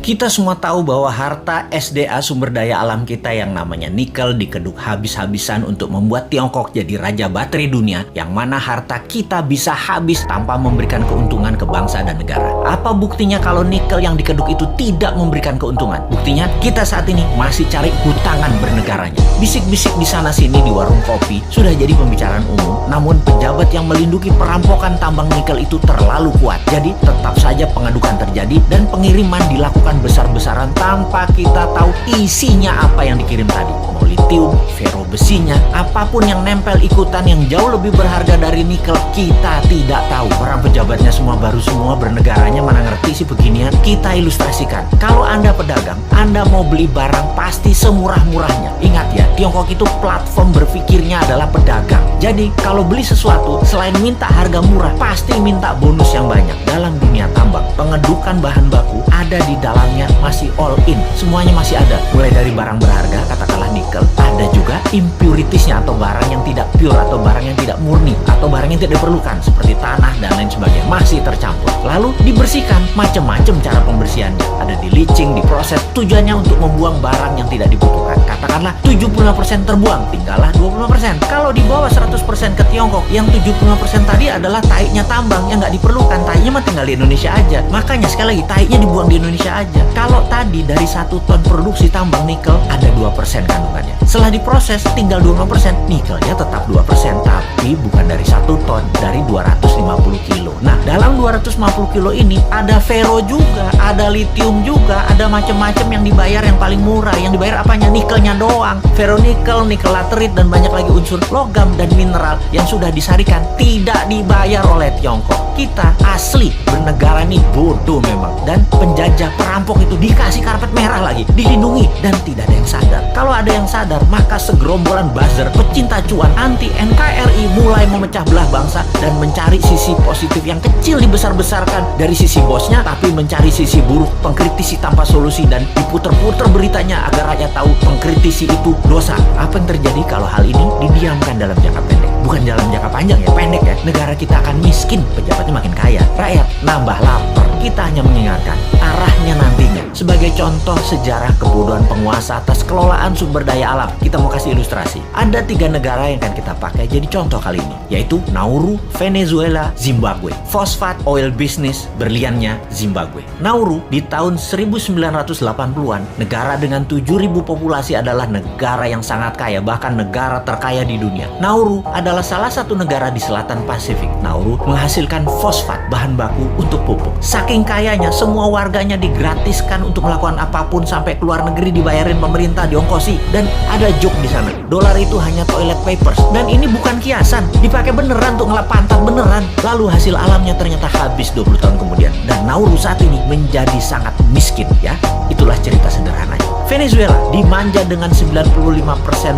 Kita semua tahu bahwa harta SDA sumber daya alam kita yang namanya nikel dikeduk habis-habisan untuk membuat Tiongkok jadi raja baterai dunia, yang mana harta kita bisa habis tanpa memberikan keuntungan ke bangsa dan negara. Apa buktinya kalau nikel yang dikeduk itu tidak memberikan keuntungan? Buktinya kita saat ini masih cari hutangan bernegaranya. Bisik-bisik di sana-sini di warung kopi sudah jadi pembicaraan umum, namun pejabat yang melindungi perampokan tambang nikel itu terlalu kuat. Jadi tetap saja pengadukan terjadi dan pengiriman dilakukan besar-besaran tanpa kita tahu isinya apa yang dikirim tadi. Mau litium, fero besinya, apapun yang nempel ikutan yang jauh lebih berharga dari nikel, kita tidak tahu. Orang pejabatnya semua baru semua, bernegaranya mana ngerti sih beginian. Kita ilustrasikan, kalau Anda pedagang, Anda mau beli barang pasti semurah-murahnya. Ingat ya, Tiongkok itu platform berpikirnya adalah pedagang. Jadi kalau beli sesuatu, selain minta harga murah, pasti minta bonus yang banyak. Dalam dunia tambang, pengedukan bahan baku ada di dalamnya masih all in. Semuanya masih ada. Mulai dari barang berharga, katakanlah nikel, ada juga impuritiesnya atau barang yang tidak pure atau barang yang tidak murni atau barang yang tidak diperlukan seperti tanah dan lain sebagainya masih tercampur. Lalu dibersihkan, macam-macam cara pembersihannya. Ada di leaching, diproses, tujuannya untuk membuang barang yang tidak dibutuhkan. Katakanlah 75% terbuang, tinggallah 25%. Kalau dibawa 100% ke Tiongkok, yang 75% tadi adalah taiknya tambang yang nggak diperlukan. Taiknya mah tinggal di Indonesia aja. Makanya sekali lagi, taiknya dibuang di Indonesia aja. Kalau tadi dari 1 ton produksi tambang nikel ada 2% kandungannya. Setelah diproses tinggal 20%, nikelnya tetap 2%, tapi bukan dari 1 ton, dari 250 kilo. Nah, dalam 250 kilo ini ada fero juga, ada litium juga, ada macam-macam yang dibayar yang paling murah. Yang dibayar apanya? Nikelnya doang. Feronikel, nikel laterit, dan banyak lagi unsur logam dan mineral yang sudah disarikan tidak dibayar oleh Tiongkok. Kita asli bernegara nih bodoh memang. Dan penjajah perampok itu dikasih karpet merah lagi, dilindungi, dan tidak ada yang sadar. Kalau ada yang sadar, maka segerombolan buzzer pecinta cuan anti NKRI mulai memecah belah bangsa dan mencari sisi positif yang kecil dibesar-besarkan dari sisi bosnya, tapi mencari sisi buruk, pengkritisi tanpa solusi, dan diputer-puter beritanya agar rakyat tahu pengkritisi itu dosa. Apa yang terjadi kalau hal ini didiamkan dalam jangka pendek? Bukan dalam jangka panjang ya, pendek ya. Negara kita akan miskin, pejabatnya makin kaya, rakyat nambah lapar. Kita hanya mengingatkan arahnya nantinya. Sebagai contoh sejarah kebodohan penguasa atas kelolaan sumber daya alam, kita mau kasih ilustrasi. Ada 3 negara yang akan kita pakai jadi contoh kali ini, yaitu Nauru, Venezuela, Zimbabwe. Fosfat oil business, berliannya Zimbabwe. Nauru di tahun 1980-an, negara dengan 7.000 populasi adalah negara yang sangat kaya, bahkan negara terkaya di dunia. Nauru adalah salah satu negara di selatan Pasifik. Nauru menghasilkan fosfat, bahan baku untuk pupuk. Saking kayanya, semua warganya digratiskan untuk melakukan apapun, sampai keluar negeri dibayarin pemerintah, diongkosi. Dan ada joke di sana, dolar itu hanya toilet papers. Dan ini bukan kiasan, dipakai beneran untuk ngelap pantat beneran. Lalu hasil alamnya ternyata habis 20 tahun kemudian. Dan Nauru saat ini menjadi sangat miskin ya. Itulah cerita sederhananya. Venezuela dimanja dengan 95%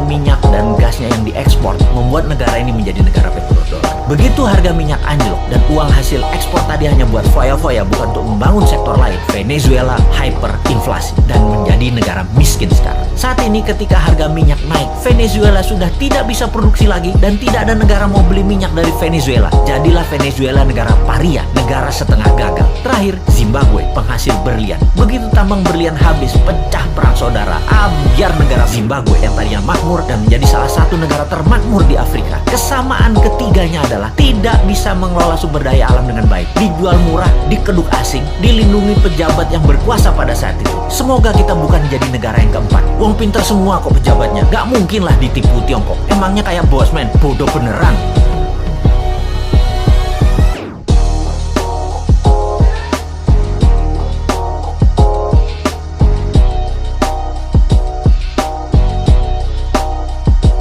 minyak dan gasnya yang diekspor, membuat negara ini menjadi negara petrodolar. Begitu harga minyak anjlok dan uang hasil ekspor tadi hanya buat foya-foya, bukan untuk membangun sektor lain, Venezuela hyperinflasi dan menjadi negara miskin sekarang. Saat ini ketika harga minyak naik, Venezuela sudah tidak bisa produksi lagi dan tidak ada negara mau beli minyak dari Venezuela. Jadilah Venezuela negara paria, negara setengah gagal. Terakhir, Zimbabwe, penghasil berlian. Begitu tambang berlian habis, pecah perang saudara, ambiar negara Zimbabwe yang tadinya makmur dan menjadi salah satu negara termakmur di Afrika. Kesamaan ketiganya adalah tidak bisa mengelola sumber daya alam dengan baik, dijual murah, dikeduk asing, dilindungi pejabat yang berkuasa pada saat itu. Semoga kita bukan jadi negara yang keempat. Wong pinter semua kok pejabatnya, gak mungkin lah ditipu Tiongkok. Emangnya kayak bos men, bodoh beneran.